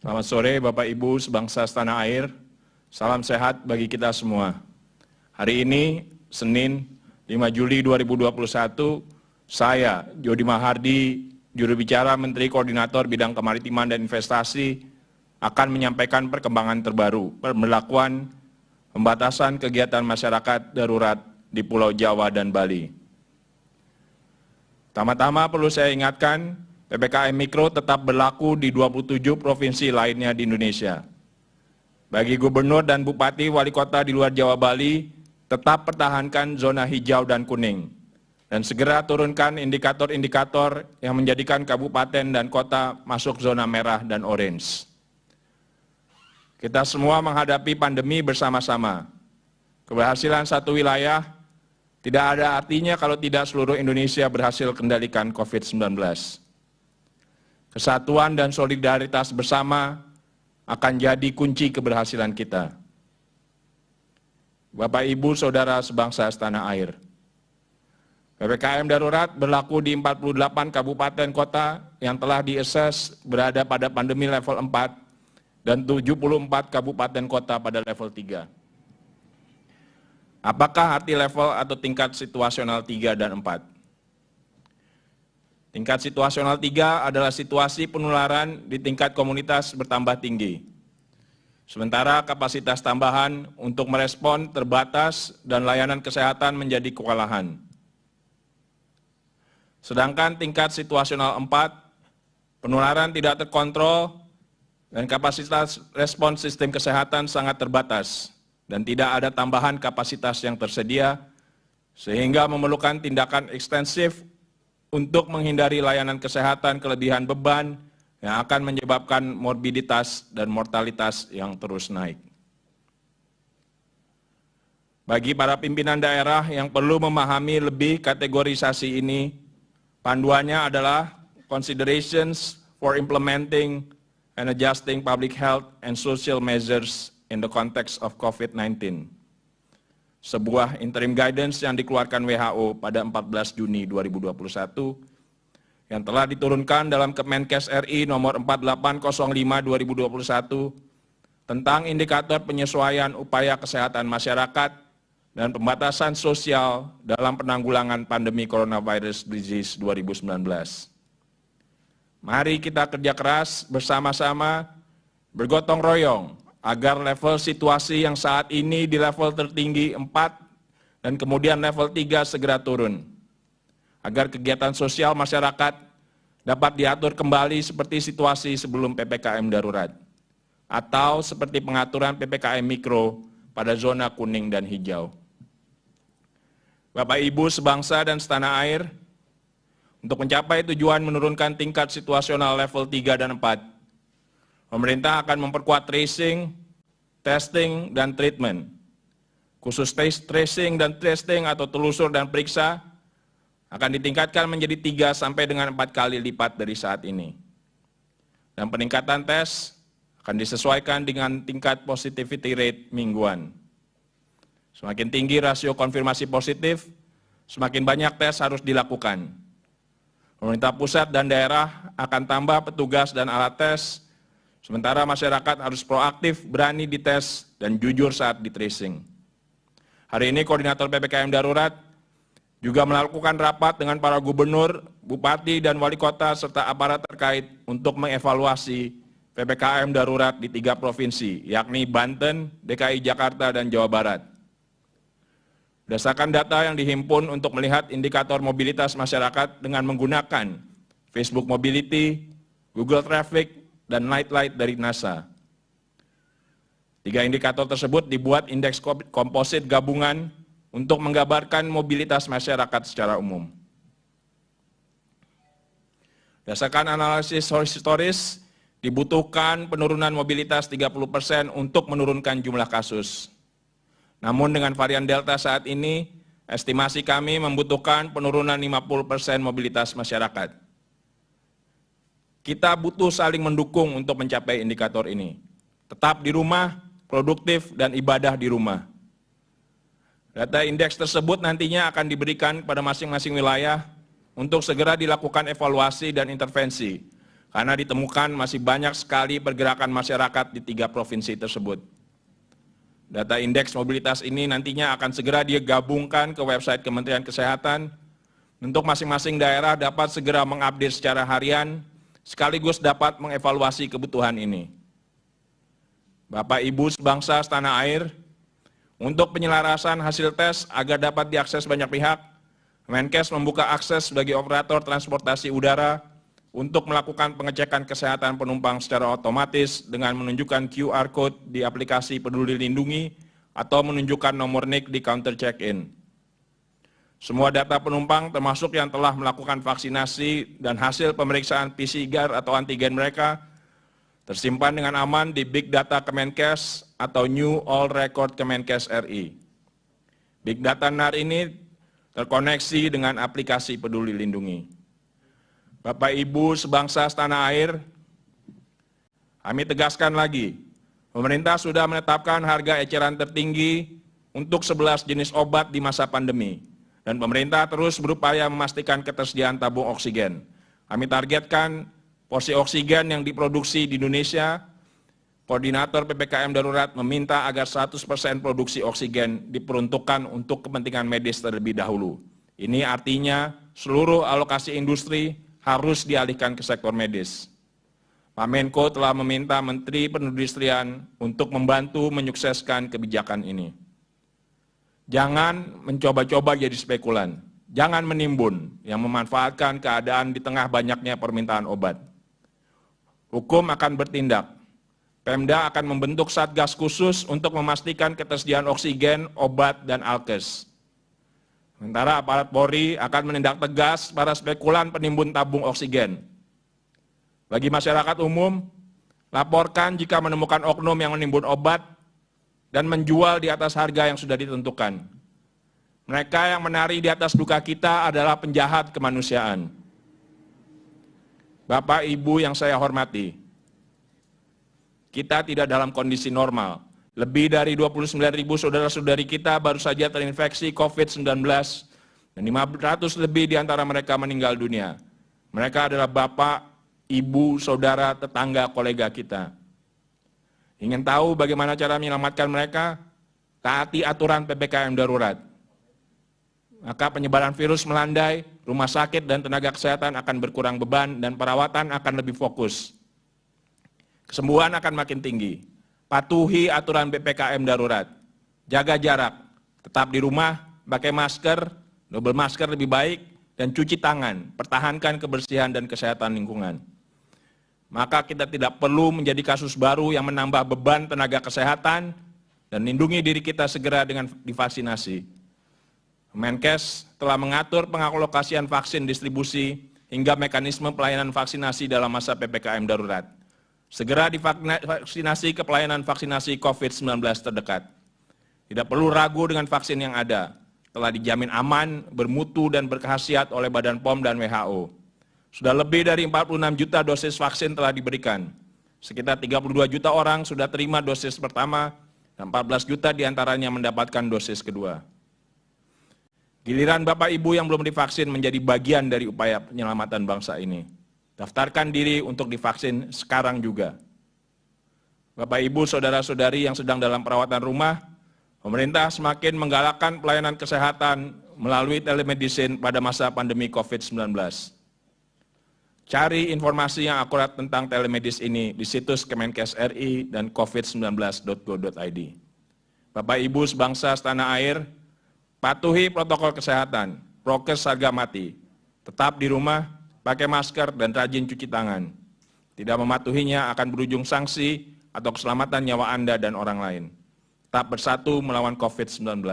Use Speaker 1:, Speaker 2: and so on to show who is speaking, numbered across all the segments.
Speaker 1: Selamat sore Bapak Ibu sebangsa setanah air, salam sehat bagi kita semua. Hari ini, Senin 5 Juli 2021, saya, Jody Mahardi, juru bicara Menteri Koordinator Bidang Kemaritiman dan Investasi, akan menyampaikan perkembangan terbaru pemberlakuan pembatasan kegiatan masyarakat darurat di Pulau Jawa dan Bali. Pertama-tama perlu saya ingatkan, PPKM Mikro tetap berlaku di 27 provinsi lainnya di Indonesia. Bagi gubernur dan bupati wali kota di luar Jawa Bali, tetap pertahankan zona hijau dan kuning, dan segera turunkan indikator-indikator yang menjadikan kabupaten dan kota masuk zona merah dan orange. Kita semua menghadapi pandemi bersama-sama. Keberhasilan satu wilayah tidak ada artinya kalau tidak seluruh Indonesia berhasil kendalikan COVID-19. Kesatuan dan solidaritas bersama akan jadi kunci keberhasilan kita. Bapak, Ibu, Saudara sebangsa setanah air, PPKM darurat berlaku di 48 kabupaten kota yang telah diases berada pada pandemi level 4 dan 74 kabupaten kota pada level 3. Apakah arti level atau tingkat situasional 3 dan 4? Tingkat situasional 3 adalah situasi penularan di tingkat komunitas bertambah tinggi. Sementara kapasitas tambahan untuk merespon terbatas dan layanan kesehatan menjadi kewalahan. Sedangkan tingkat situasional 4, penularan tidak terkontrol dan kapasitas respon sistem kesehatan sangat terbatas dan tidak ada tambahan kapasitas yang tersedia sehingga memerlukan tindakan ekstensif untuk menghindari layanan kesehatan kelebihan beban yang akan menyebabkan morbiditas dan mortalitas yang terus naik. Bagi para pimpinan daerah yang perlu memahami lebih kategorisasi ini, panduannya adalah Considerations for Implementing and Adjusting Public Health and Social Measures in the Context of COVID-19. Sebuah interim guidance yang dikeluarkan WHO pada 14 Juni 2021 yang telah diturunkan dalam Kemenkes RI nomor 4805/2021 tentang indikator penyesuaian upaya kesehatan masyarakat dan pembatasan sosial dalam penanggulangan pandemi coronavirus disease 2019. Mari kita kerja keras bersama-sama, bergotong royong, agar level situasi yang saat ini di level tertinggi 4 dan kemudian level 3 segera turun. Agar kegiatan sosial masyarakat dapat diatur kembali seperti situasi sebelum PPKM darurat. Atau seperti pengaturan PPKM Mikro pada zona kuning dan hijau. Bapak Ibu sebangsa dan setanah air, untuk mencapai tujuan menurunkan tingkat situasional level 3 dan 4, pemerintah akan memperkuat tracing, testing, dan treatment. Khusus tracing dan testing atau telusur dan periksa akan ditingkatkan menjadi 3 sampai dengan 4 kali lipat dari saat ini. Dan peningkatan tes akan disesuaikan dengan tingkat positivity rate mingguan. Semakin tinggi rasio konfirmasi positif, semakin banyak tes harus dilakukan. Pemerintah pusat dan daerah akan tambah petugas dan alat tes, sementara masyarakat harus proaktif, berani dites, dan jujur saat di tracing. Hari ini Koordinator PPKM Darurat juga melakukan rapat dengan para gubernur, bupati, dan wali kota serta aparat terkait untuk mengevaluasi PPKM Darurat di 3 provinsi, yakni Banten, DKI Jakarta, dan Jawa Barat. Berdasarkan data yang dihimpun untuk melihat indikator mobilitas masyarakat dengan menggunakan Facebook Mobility, Google Traffic, dan Nightlight dari NASA. 3 indikator tersebut dibuat indeks komposit gabungan untuk menggambarkan mobilitas masyarakat secara umum. Berdasarkan analisis historis, dibutuhkan penurunan mobilitas 30% untuk menurunkan jumlah kasus. Namun dengan varian Delta saat ini, estimasi kami membutuhkan penurunan 50% mobilitas masyarakat. Kita butuh saling mendukung untuk mencapai indikator ini. Tetap di rumah, produktif, dan ibadah di rumah. Data indeks tersebut nantinya akan diberikan pada masing-masing wilayah untuk segera dilakukan evaluasi dan intervensi. karena ditemukan masih banyak sekali pergerakan masyarakat di 3 provinsi tersebut. Data indeks mobilitas ini nantinya akan segera digabungkan ke website Kementerian Kesehatan untuk masing-masing daerah dapat segera mengupdate secara harian sekaligus dapat mengevaluasi kebutuhan ini. Bapak Ibu sebangsa setanah air, untuk penyelarasan hasil tes agar dapat diakses banyak pihak, Kemenkes membuka akses bagi operator transportasi udara untuk melakukan pengecekan kesehatan penumpang secara otomatis dengan menunjukkan QR Code di aplikasi Peduli Lindungi atau menunjukkan nomor NIK di counter check-in. Semua data penumpang termasuk yang telah melakukan vaksinasi dan hasil pemeriksaan PCR atau antigen mereka tersimpan dengan aman di Big Data Kemenkes atau New All Record Kemenkes RI. Big Data NAR ini terkoneksi dengan aplikasi Peduli Lindungi. Bapak Ibu sebangsa setanah air, kami tegaskan lagi, pemerintah sudah menetapkan harga eceran tertinggi untuk 11 jenis obat di masa pandemi, dan pemerintah terus berupaya memastikan ketersediaan tabung oksigen. Kami targetkan porsi oksigen yang diproduksi di Indonesia, Koordinator PPKM Darurat meminta agar 100% produksi oksigen diperuntukkan untuk kepentingan medis terlebih dahulu. Ini artinya seluruh alokasi industri harus dialihkan ke sektor medis. Pak Menko telah meminta Menteri Perindustrian untuk membantu menyukseskan kebijakan ini. Jangan mencoba-coba jadi spekulan, jangan menimbun yang memanfaatkan keadaan di tengah banyaknya permintaan obat. Hukum akan bertindak. Pemda akan membentuk satgas khusus untuk memastikan ketersediaan oksigen, obat, dan alkes. Sementara aparat Polri akan menindak tegas para spekulan penimbun tabung oksigen. Bagi masyarakat umum, laporkan jika menemukan oknum yang menimbun obat dan menjual di atas harga yang sudah ditentukan. Mereka yang menari di atas duka kita adalah penjahat kemanusiaan. Bapak, Ibu yang saya hormati, kita tidak dalam kondisi normal. Lebih dari 29.000 saudara-saudari kita baru saja terinfeksi COVID-19 dan 500 lebih di antara mereka meninggal dunia. Mereka adalah bapak, ibu, saudara, tetangga, kolega kita. Ingin tahu bagaimana cara menyelamatkan mereka? Taati aturan PPKM darurat. Maka penyebaran virus melandai, rumah sakit dan tenaga kesehatan akan berkurang beban dan perawatan akan lebih fokus. Kesembuhan akan makin tinggi. Patuhi aturan PPKM darurat, jaga jarak, tetap di rumah, pakai masker, double masker lebih baik, dan cuci tangan, pertahankan kebersihan dan kesehatan lingkungan. Maka kita tidak perlu menjadi kasus baru yang menambah beban tenaga kesehatan dan lindungi diri kita segera dengan divaksinasi. Kemenkes telah mengatur pengalokasian vaksin distribusi hingga mekanisme pelayanan vaksinasi dalam masa PPKM darurat. Segera divaksinasi ke pelayanan vaksinasi COVID-19 terdekat. Tidak perlu ragu dengan vaksin yang ada, telah dijamin aman, bermutu, dan berkhasiat oleh Badan POM dan WHO. Sudah lebih dari 46 juta dosis vaksin telah diberikan. Sekitar 32 juta orang sudah terima dosis pertama, dan 14 juta diantaranya mendapatkan dosis kedua. Giliran Bapak Ibu yang belum divaksin menjadi bagian dari upaya penyelamatan bangsa ini. Daftarkan diri untuk divaksin sekarang juga. Bapak, Ibu, saudara-saudari yang sedang dalam perawatan rumah, pemerintah semakin menggalakkan pelayanan kesehatan melalui telemedicine pada masa pandemi COVID-19. Cari informasi yang akurat tentang telemedicine ini di situs Kemenkes RI dan covid19.go.id. Bapak, Ibu sebangsa setanah air, patuhi protokol kesehatan, prokes harga mati, tetap di rumah, pakai masker dan rajin cuci tangan. Tidak mematuhinya akan berujung sanksi atau keselamatan nyawa Anda dan orang lain. Tetap bersatu melawan COVID-19.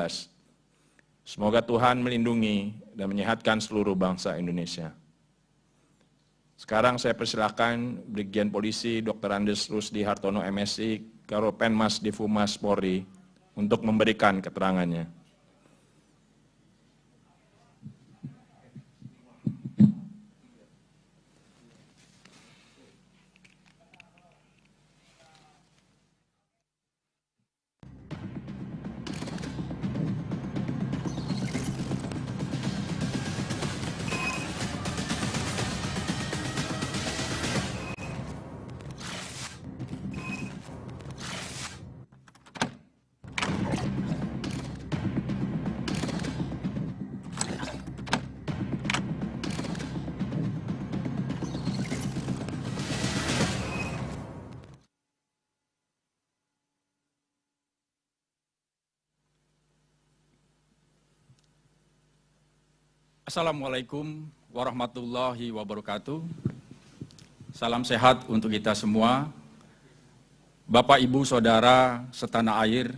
Speaker 1: Semoga Tuhan melindungi dan menyehatkan seluruh bangsa Indonesia. Sekarang saya persilakan Brigjen Polisi Dr. Andes Rusdi Hartono MSI, Karopenmas Difumas Polri untuk memberikan keterangannya.
Speaker 2: Assalamualaikum warahmatullahi wabarakatuh. Salam sehat untuk kita semua. Bapak, Ibu, Saudara, setanah air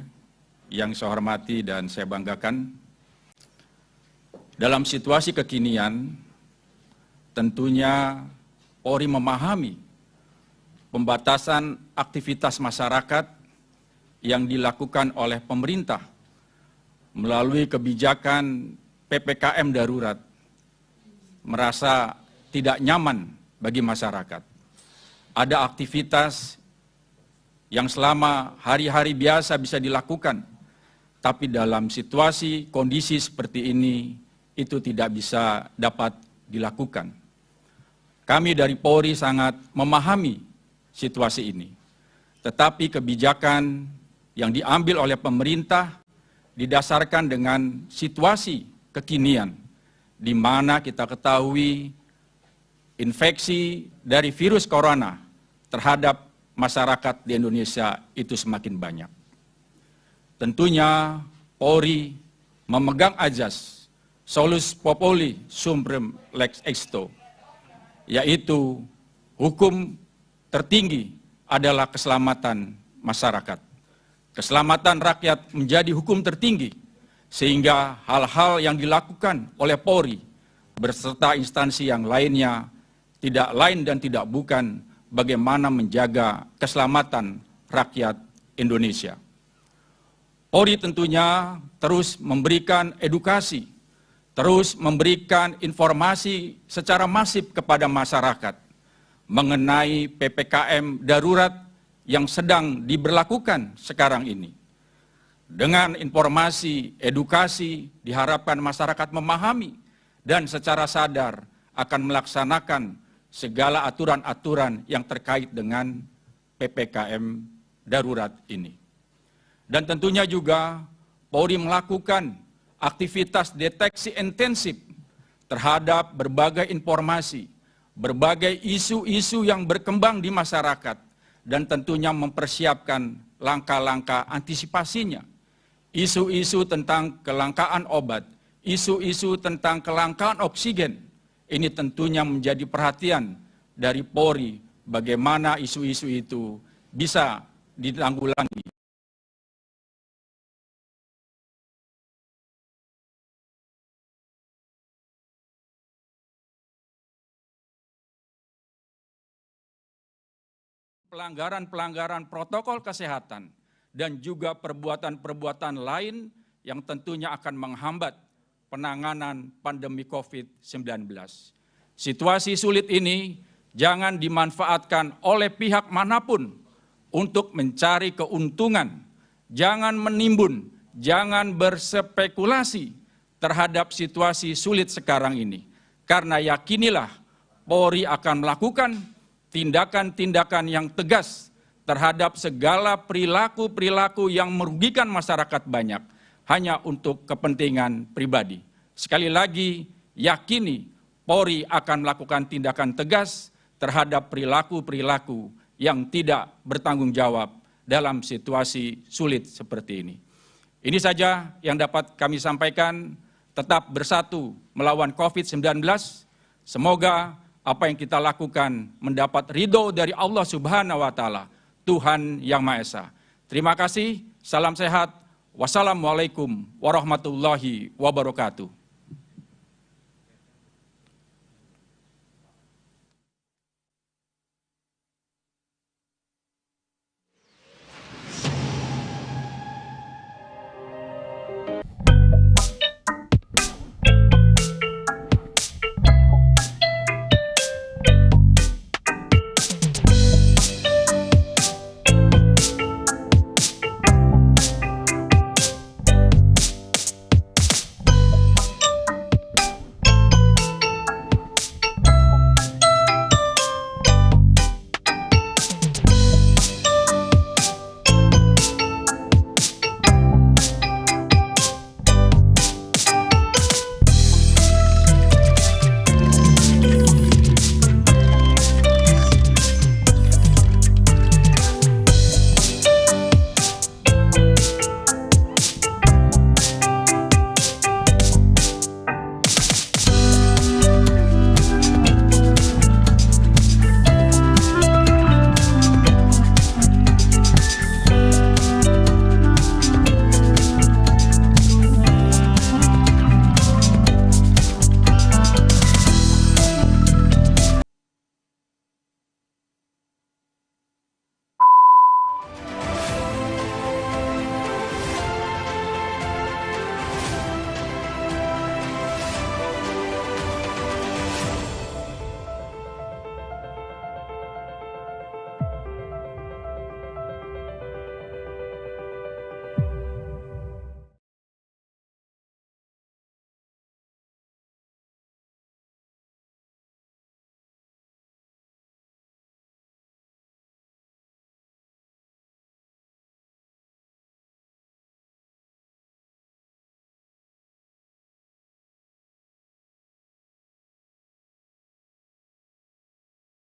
Speaker 2: yang saya hormati dan saya banggakan. Dalam situasi kekinian, tentunya Polri memahami pembatasan aktivitas masyarakat yang dilakukan oleh pemerintah melalui kebijakan PPKM darurat, merasa tidak nyaman bagi masyarakat. Ada aktivitas yang selama hari-hari biasa bisa dilakukan, tapi dalam situasi kondisi seperti ini, itu tidak bisa dapat dilakukan. Kami dari Polri sangat memahami situasi ini, tetapi kebijakan yang diambil oleh pemerintah didasarkan dengan situasi kekinian, di mana kita ketahui infeksi dari virus corona terhadap masyarakat di Indonesia itu semakin banyak. Tentunya Polri memegang azas solus populi supreme lex exto, yaitu hukum tertinggi adalah keselamatan masyarakat. Keselamatan rakyat menjadi hukum tertinggi, sehingga hal-hal yang dilakukan oleh Polri beserta instansi yang lainnya tidak lain dan tidak bukan bagaimana menjaga keselamatan rakyat Indonesia. Polri tentunya terus memberikan edukasi, terus memberikan informasi secara masif kepada masyarakat mengenai PPKM darurat yang sedang diberlakukan sekarang ini. Dengan informasi, edukasi, diharapkan masyarakat memahami dan secara sadar akan melaksanakan segala aturan-aturan yang terkait dengan PPKM darurat ini. Dan tentunya juga Polri melakukan aktivitas deteksi intensif terhadap berbagai informasi, berbagai isu-isu yang berkembang di masyarakat, dan tentunya mempersiapkan langkah-langkah antisipasinya. Isu-isu tentang kelangkaan obat, isu-isu tentang kelangkaan oksigen, ini tentunya menjadi perhatian dari Polri bagaimana isu-isu itu bisa ditanggulangi. Pelanggaran-pelanggaran protokol kesehatan dan juga perbuatan-perbuatan lain yang tentunya akan menghambat penanganan pandemi COVID-19. Situasi sulit ini jangan dimanfaatkan oleh pihak manapun untuk mencari keuntungan, jangan menimbun, jangan berspekulasi terhadap situasi sulit sekarang ini. Karena yakinilah Polri akan melakukan tindakan-tindakan yang tegas terhadap segala perilaku-perilaku yang merugikan masyarakat banyak, hanya untuk kepentingan pribadi. Sekali lagi, yakini Polri akan melakukan tindakan tegas terhadap perilaku-perilaku yang tidak bertanggung jawab dalam situasi sulit seperti ini. Ini saja yang dapat kami sampaikan. Tetap bersatu melawan COVID-19. Semoga apa yang kita lakukan mendapat ridho dari Allah Subhanahu wa Ta'ala, Tuhan Yang Maha Esa. Terima kasih, salam sehat, wassalamualaikum warahmatullahi wabarakatuh.